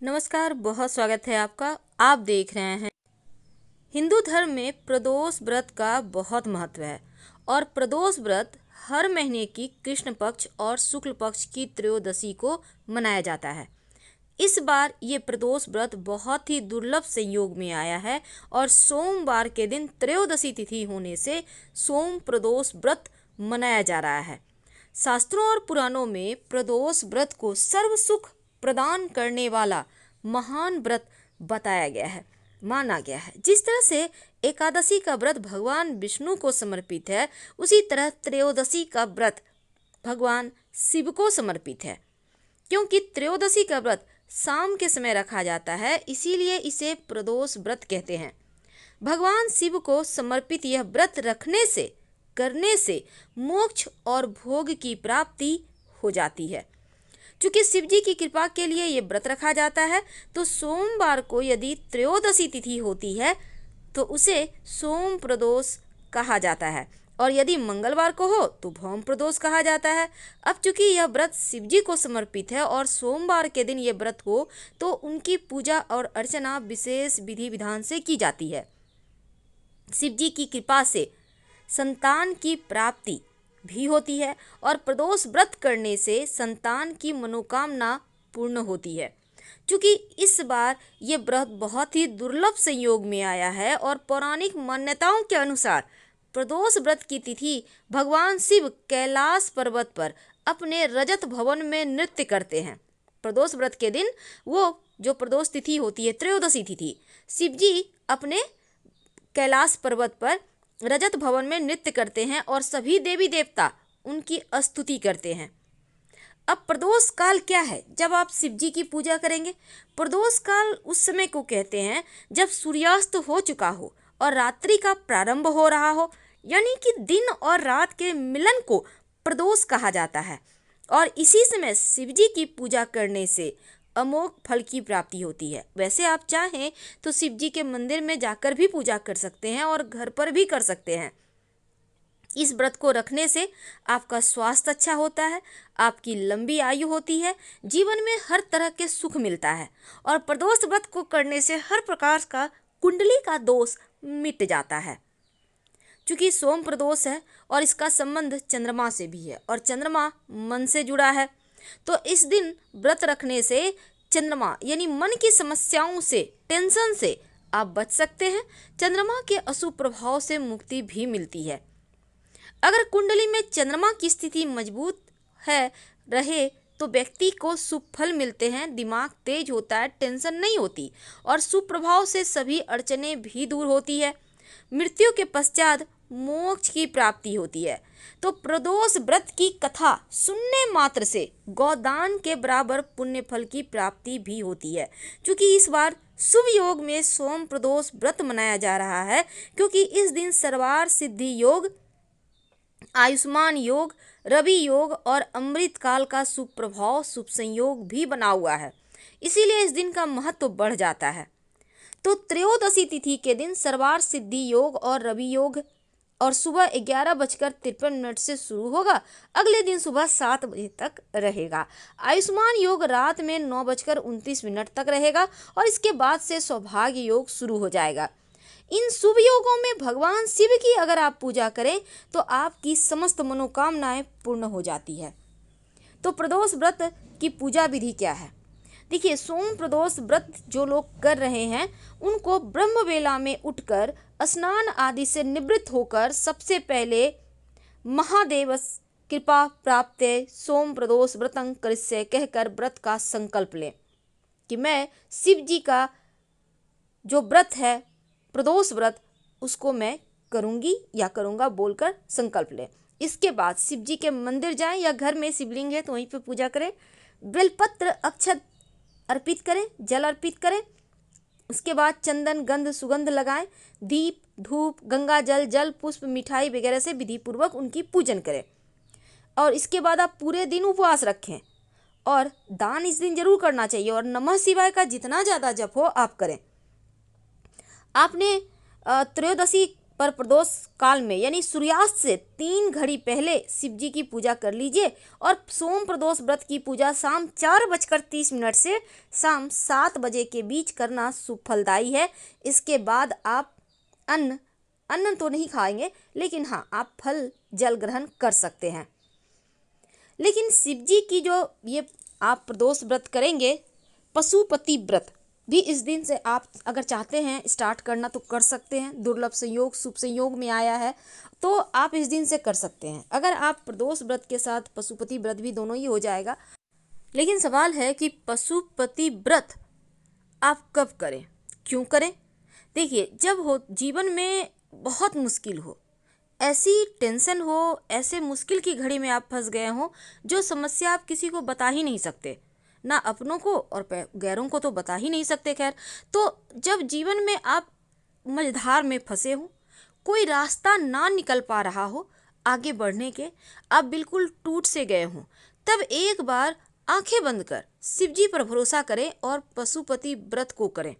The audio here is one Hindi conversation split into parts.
नमस्कार, बहुत स्वागत है आपका। आप देख रहे हैं हिंदू धर्म में प्रदोष व्रत का बहुत महत्व है और प्रदोष व्रत हर महीने की कृष्ण पक्ष और शुक्ल पक्ष की त्रयोदशी को मनाया जाता है। इस बार ये प्रदोष व्रत बहुत ही दुर्लभ संयोग में आया है और सोमवार के दिन त्रयोदशी तिथि होने से सोम प्रदोष व्रत मनाया जा रहा है। शास्त्रों और पुराणों में प्रदोष व्रत को सर्व सुख प्रदान करने वाला महान व्रत बताया गया है, माना गया है। जिस तरह से एकादशी का व्रत भगवान विष्णु को समर्पित है, उसी तरह त्रयोदशी का व्रत भगवान शिव को समर्पित है। क्योंकि त्रयोदशी का व्रत शाम के समय रखा जाता है, इसीलिए इसे प्रदोष व्रत कहते हैं। भगवान शिव को समर्पित यह व्रत करने से मोक्ष और भोग की प्राप्ति हो जाती है। चूँकि शिव जी की कृपा के लिए ये व्रत रखा जाता है, तो सोमवार को यदि त्रयोदशी तिथि होती है तो उसे सोम प्रदोष कहा जाता है, और यदि मंगलवार को हो तो भौम प्रदोष कहा जाता है। अब चूँकि यह व्रत शिव जी को समर्पित है और सोमवार के दिन ये व्रत हो तो उनकी पूजा और अर्चना विशेष विधि विधान से की जाती है। शिव जी की कृपा से संतान की प्राप्ति भी होती है और प्रदोष व्रत करने से संतान की मनोकामना पूर्ण होती है। क्योंकि इस बार ये व्रत बहुत ही दुर्लभ संयोग में आया है और पौराणिक मान्यताओं के अनुसार प्रदोष व्रत की तिथि भगवान शिव कैलाश पर्वत पर अपने रजत भवन में नृत्य करते हैं। प्रदोष व्रत के दिन वो जो प्रदोष तिथि होती है, त्रयोदशी तिथि, शिव जी अपने कैलाश पर्वत पर रजत भवन में नृत्य करते हैं और सभी देवी देवता उनकी स्तुति करते हैं। अब प्रदोष काल क्या है? जब आप शिव जी की पूजा करेंगे, प्रदोष काल उस समय को कहते हैं जब सूर्यास्त हो चुका हो और रात्रि का प्रारंभ हो रहा हो, यानी कि दिन और रात के मिलन को प्रदोष कहा जाता है। और इसी समय शिव जी की पूजा करने से अमोघ फल की प्राप्ति होती है। वैसे आप चाहें तो शिव जी के मंदिर में जाकर भी पूजा कर सकते हैं और घर पर भी कर सकते हैं। इस व्रत को रखने से आपका स्वास्थ्य अच्छा होता है, आपकी लंबी आयु होती है, जीवन में हर तरह के सुख मिलता है और प्रदोष व्रत को करने से हर प्रकार का कुंडली का दोष मिट जाता है। चूँकि सोम प्रदोष है और इसका संबंध चंद्रमा से भी है और चंद्रमा मन से जुड़ा है, तो इस दिन व्रत रखने से चंद्रमा यानी मन की समस्याओं से, टेंशन से आप बच सकते हैं। चंद्रमा के अशुभ प्रभाव से मुक्ति भी मिलती है। अगर कुंडली में चंद्रमा की स्थिति मजबूत रहे तो व्यक्ति को शुभ फल मिलते हैं, दिमाग तेज होता है, टेंशन नहीं होती और शुभ प्रभाव से सभी अड़चनें भी दूर होती है। मृत्यु के पश्चात मोक्ष की प्राप्ति होती है। तो प्रदोष व्रत की कथा सुनने मात्र से गोदान के बराबर पुण्य फल की प्राप्ति भी होती है। क्योंकि इस बार शुभ योग में सोम प्रदोष व्रत मनाया जा रहा है, क्योंकि इस दिन सर्वार सिद्धि योग, आयुष्मान योग, रवि योग और अमृत काल का शुभ प्रभाव, शुभ संयोग भी बना हुआ है। इसीलिए इस दिन का महत्व बढ़ जाता है। तो त्रयोदशी तिथि के दिन सर्वार सिद्धि योग और रवि योग और सुबह 11:53 से शुरू होगा, अगले दिन सुबह 7 बजे तक रहेगा। आयुष्मान योग रात में 9:29 तक रहेगा और इसके बाद से सौभाग्य योग शुरू हो जाएगा। इन शुभ योगों में भगवान शिव की अगर आप पूजा करें तो आपकी समस्त मनोकामनाएं पूर्ण हो जाती है। तो प्रदोष व्रत की पूजा विधि क्या है? देखिए, सोम प्रदोष व्रत जो लोग कर रहे हैं उनको ब्रह्म वेला में उठकर स्नान आदि से निवृत्त होकर सबसे पहले महादेव कृपा प्राप्त सोम प्रदोष व्रतं करिष्ये कहकर व्रत का संकल्प लें कि मैं शिव जी का जो व्रत है प्रदोष व्रत उसको मैं करूंगी या करूंगा बोलकर संकल्प लें। इसके बाद शिव जी के मंदिर जाएं या घर में शिवलिंग है तो वहीं पे पूजा करें, बेलपत्र अक्षत अर्पित करें, जल अर्पित करें। उसके बाद चंदन गंध सुगंध लगाएं, दीप धूप गंगा जल जल पुष्प मिठाई वगैरह से विधि पूर्वक उनकी पूजन करें। और इसके बाद आप पूरे दिन उपवास रखें और दान इस दिन जरूर करना चाहिए और नमः शिवाय का जितना ज़्यादा जप हो आप करें। आपने त्रयोदशी पर प्रदोष काल में यानी सूर्यास्त से 3 घड़ी पहले शिव जी की पूजा कर लीजिए और सोम प्रदोष व्रत की पूजा शाम 4:30 से शाम 7 बजे के बीच करना शुभ फलदायी है। इसके बाद आप अन्न तो नहीं खाएंगे, लेकिन हाँ, आप फल जल ग्रहण कर सकते हैं। लेकिन शिव जी की जो ये आप प्रदोष व्रत करेंगे, पशुपति व्रत भी इस दिन से आप अगर चाहते हैं स्टार्ट करना तो कर सकते हैं। दुर्लभ संयोग शुभ संयोग में आया है तो आप इस दिन से कर सकते हैं। अगर आप प्रदोष व्रत के साथ पशुपति व्रत भी दोनों ही हो जाएगा। लेकिन सवाल है कि पशुपति व्रत आप कब करें, क्यों करें? देखिए, जब हो जीवन में बहुत मुश्किल हो, ऐसी टेंशन हो, ऐसे मुश्किल की घड़ी में आप फंस गए हो जो समस्या आप किसी को बता ही नहीं सकते, ना अपनों को और गैरों को तो बता ही नहीं सकते। खैर, तो जब जीवन में आप मझधार में फंसे हो, कोई रास्ता ना निकल पा रहा हो आगे बढ़ने के, आप बिल्कुल टूट से गए हो, तब एक बार आंखें बंद कर शिव जी पर भरोसा करें और पशुपति व्रत को करें।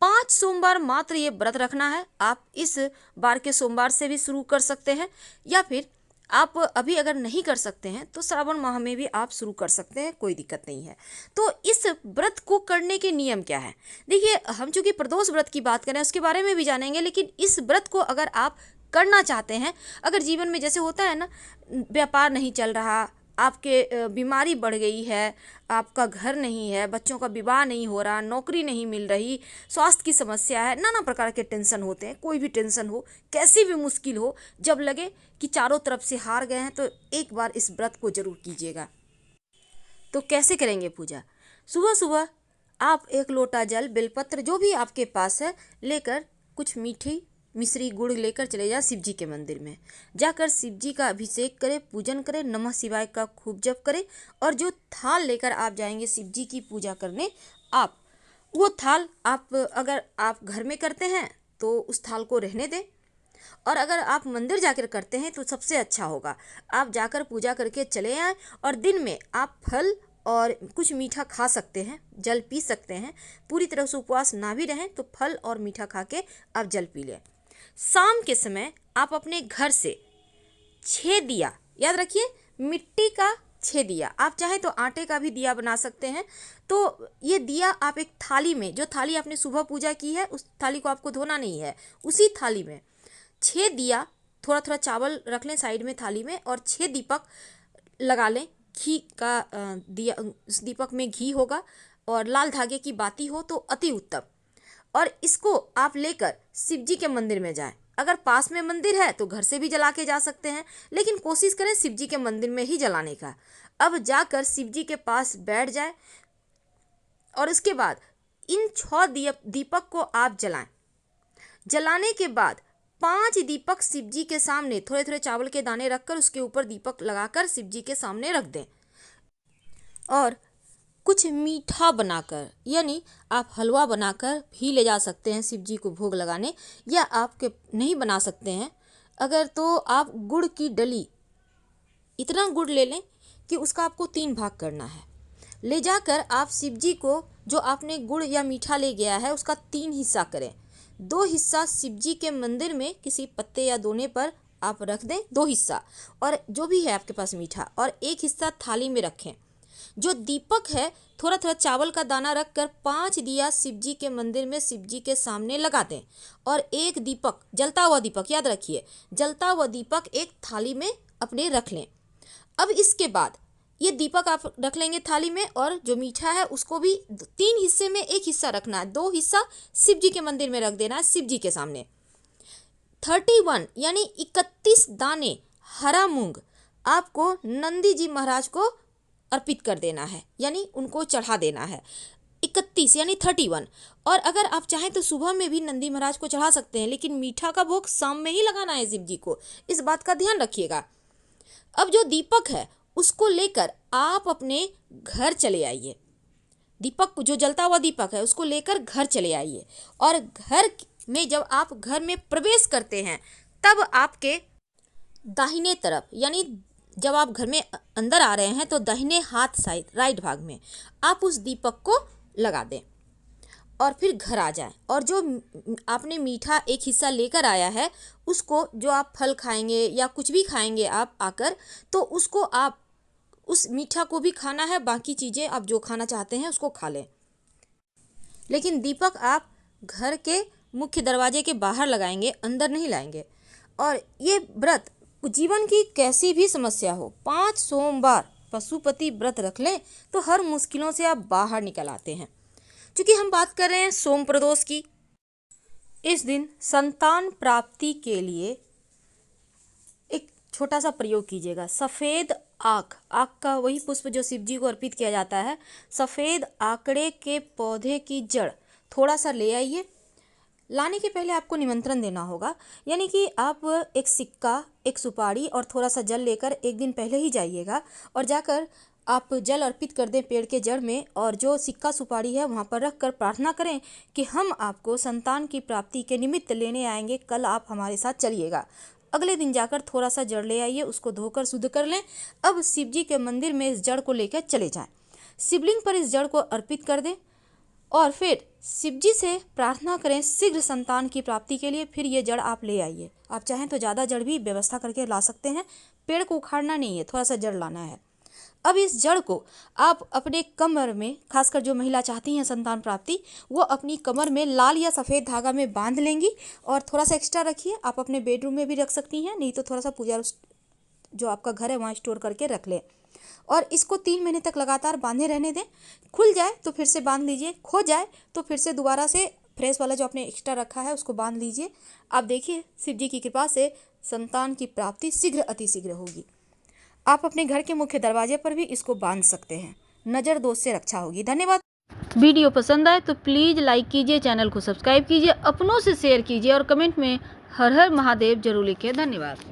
5 सोमवार मात्र ये व्रत रखना है। आप इस बार के सोमवार से भी शुरू कर सकते हैं, या फिर आप अभी अगर नहीं कर सकते हैं तो श्रावण माह में भी आप शुरू कर सकते हैं, कोई दिक्कत नहीं है। तो इस व्रत को करने के नियम क्या है? देखिए, हम चूंकि प्रदोष व्रत की बात करें उसके बारे में भी जानेंगे, लेकिन इस व्रत को अगर आप करना चाहते हैं, अगर जीवन में जैसे होता है ना, व्यापार नहीं चल रहा, आपके बीमारी बढ़ गई है, आपका घर नहीं है, बच्चों का विवाह नहीं हो रहा, नौकरी नहीं मिल रही, स्वास्थ्य की समस्या है, नाना प्रकार के टेंशन होते हैं। कोई भी टेंशन हो, कैसी भी मुश्किल हो, जब लगे कि चारों तरफ से हार गए हैं तो एक बार इस व्रत को जरूर कीजिएगा। तो कैसे करेंगे पूजा? सुबह सुबह आप 1 लोटा जल, बेलपत्र जो भी आपके पास है लेकर, कुछ मीठी मिश्री गुड़ लेकर चले जाए शिव जी के मंदिर में। जाकर शिव जी का अभिषेक करें, पूजन करें, नमः शिवाय का खूब जप करें, और जो थाल लेकर आप जाएंगे शिव जी की पूजा करने, आप वो थाल आप अगर आप घर में करते हैं तो उस थाल को रहने दें, और अगर आप मंदिर जाकर करते हैं तो सबसे अच्छा होगा। आप जाकर पूजा करके चले आएँ और दिन में आप फल और कुछ मीठा खा सकते हैं, जल पी सकते हैं। पूरी तरह से उपवास ना भी रहें तो फल और मीठा खा के आप जल पी लें। शाम के समय आप अपने घर से 6 दिया, याद रखिए मिट्टी का 6 दिया, आप चाहे तो आटे का भी दिया बना सकते हैं। तो ये दिया आप एक थाली में, जो थाली आपने सुबह पूजा की है उस थाली को आपको धोना नहीं है, उसी थाली में 6 दिया, थोड़ा थोड़ा चावल रख लें साइड में थाली में, और 6 दीपक लगा लें। घी का दिया, उस दीपक में घी होगा और लाल धागे की बाती हो तो अति उत्तम। और इसको आप लेकर शिव जी के मंदिर में जाएं। अगर पास में मंदिर है तो घर से भी जला के जा सकते हैं, लेकिन कोशिश करें शिव जी के मंदिर में ही जलाने का। अब जाकर शिव जी के पास बैठ जाए और उसके बाद इन 6 दीपक को आप जलाएं। जलाने के बाद 5 दीपक शिव जी के सामने थोड़े थोड़े चावल के दाने रखकर उसके ऊपर दीपक लगाकर शिव जी के सामने रख दें। और कुछ मीठा बनाकर, यानी आप हलवा बनाकर भी ले जा सकते हैं शिव जी को भोग लगाने, या आपके नहीं बना सकते हैं अगर तो आप गुड़ की डली, इतना गुड़ ले लें कि उसका आपको 3 भाग करना है। ले जाकर आप शिव जी को जो आपने गुड़ या मीठा ले गया है उसका 3 हिस्सा करें। 2 हिस्सा शिव जी के मंदिर में किसी पत्ते या दोने पर आप रख दें, 2 हिस्सा, और जो भी है आपके पास मीठा, और 1 हिस्सा थाली में रखें। जो दीपक है थोड़ा थोड़ा चावल का दाना रखकर 5 दिया शिव जी के मंदिर में शिव जी के सामने लगा दें, और 1 दीपक, जलता हुआ दीपक, याद रखिए जलता हुआ दीपक एक थाली में अपने रख लें। अब इसके बाद ये दीपक आप रख लेंगे थाली में, और जो मीठा है उसको भी 3 हिस्से में 1 हिस्सा रखना है, 2 हिस्सा शिव जी के मंदिर में रख देना है शिव जी के सामने। 31 यानी 31 दाने हरा मूंग आपको नंदी जी महाराज को अर्पित कर देना है, यानी उनको चढ़ा देना है। 31 यानी 31। और अगर आप चाहें तो सुबह में भी नंदी महाराज को चढ़ा सकते हैं, लेकिन मीठा का भोग शाम में ही लगाना है शिव जी को, इस बात का ध्यान रखिएगा। अब जो दीपक है उसको लेकर आप अपने घर चले आइए। दीपक जो जलता हुआ दीपक है उसको लेकर घर चले आइए, और घर में जब आप घर में प्रवेश करते हैं तब आपके दाहिने तरफ, यानी जब आप घर में अंदर आ रहे हैं तो दाहिने हाथ साइड, राइट भाग में आप उस दीपक को लगा दें। और फिर घर आ जाएं और जो आपने मीठा एक हिस्सा लेकर आया है उसको, जो आप फल खाएंगे या कुछ भी खाएंगे आप आकर, तो उसको आप उस मीठा को भी खाना है, बाकी चीज़ें आप जो खाना चाहते हैं उसको खा लें। लेकिन दीपक आप घर के मुख्य दरवाजे के बाहर लगाएंगे, अंदर नहीं लाएंगे। और ये व्रत जीवन की कैसी भी समस्या हो, 5 सोमवार पशुपति व्रत रख लें तो हर मुश्किलों से आप बाहर निकल आते हैं। क्योंकि हम बात कर रहे हैं सोम प्रदोष की, इस दिन संतान प्राप्ति के लिए एक छोटा सा प्रयोग कीजिएगा। सफ़ेद आक का वही पुष्प जो शिव जी को अर्पित किया जाता है, सफ़ेद आकड़े के पौधे की जड़ थोड़ा सा ले आइए। लाने के पहले आपको निमंत्रण देना होगा, यानी कि आप एक सिक्का, एक सुपारी और थोड़ा सा जल लेकर एक दिन पहले ही जाइएगा और जाकर आप जल अर्पित कर दें पेड़ के जड़ में, और जो सिक्का सुपारी है वहाँ पर रख कर प्रार्थना करें कि हम आपको संतान की प्राप्ति के निमित्त लेने आएंगे, कल आप हमारे साथ चलिएगा। अगले दिन जाकर थोड़ा सा जड़ ले आइए, उसको धोकर शुद्ध कर लें। अब शिव जी के मंदिर में इस जड़ को लेकर चले जाएं, शिवलिंग पर इस जड़ को अर्पित कर दें और फिर शिव जी से प्रार्थना करें शीघ्र संतान की प्राप्ति के लिए। फिर ये जड़ आप ले आइए। आप चाहें तो ज़्यादा जड़ भी व्यवस्था करके ला सकते हैं, पेड़ को उखाड़ना नहीं है, थोड़ा सा जड़ लाना है। अब इस जड़ को आप अपने कमर में, खासकर जो महिला चाहती हैं संतान प्राप्ति, वो अपनी कमर में लाल या सफ़ेद धागा में बांध लेंगी और थोड़ा सा एक्स्ट्रा रखिए। आप अपने बेडरूम में भी रख सकती हैं, नहीं तो थोड़ा सा पूजा जो आपका घर है वहाँ स्टोर करके रख लें और इसको 3 महीने तक लगातार बांधे रहने दें। खुल जाए तो फिर से बांध लीजिए, खो जाए तो फिर से दोबारा से फ्रेश वाला जो आपने एक्स्ट्रा रखा है उसको बांध लीजिए। आप देखिए शिव जी की कृपा से संतान की प्राप्ति शीघ्र अतिशीघ्र होगी। आप अपने घर के मुख्य दरवाजे पर भी इसको बांध सकते हैं, नज़र दोष से रक्षा होगी। धन्यवाद। वीडियो पसंद आए तो प्लीज़ लाइक कीजिए, चैनल को सब्सक्राइब कीजिए, अपनों से शेयर कीजिए और कमेंट में हर हर महादेव जरूर लिखिए। धन्यवाद।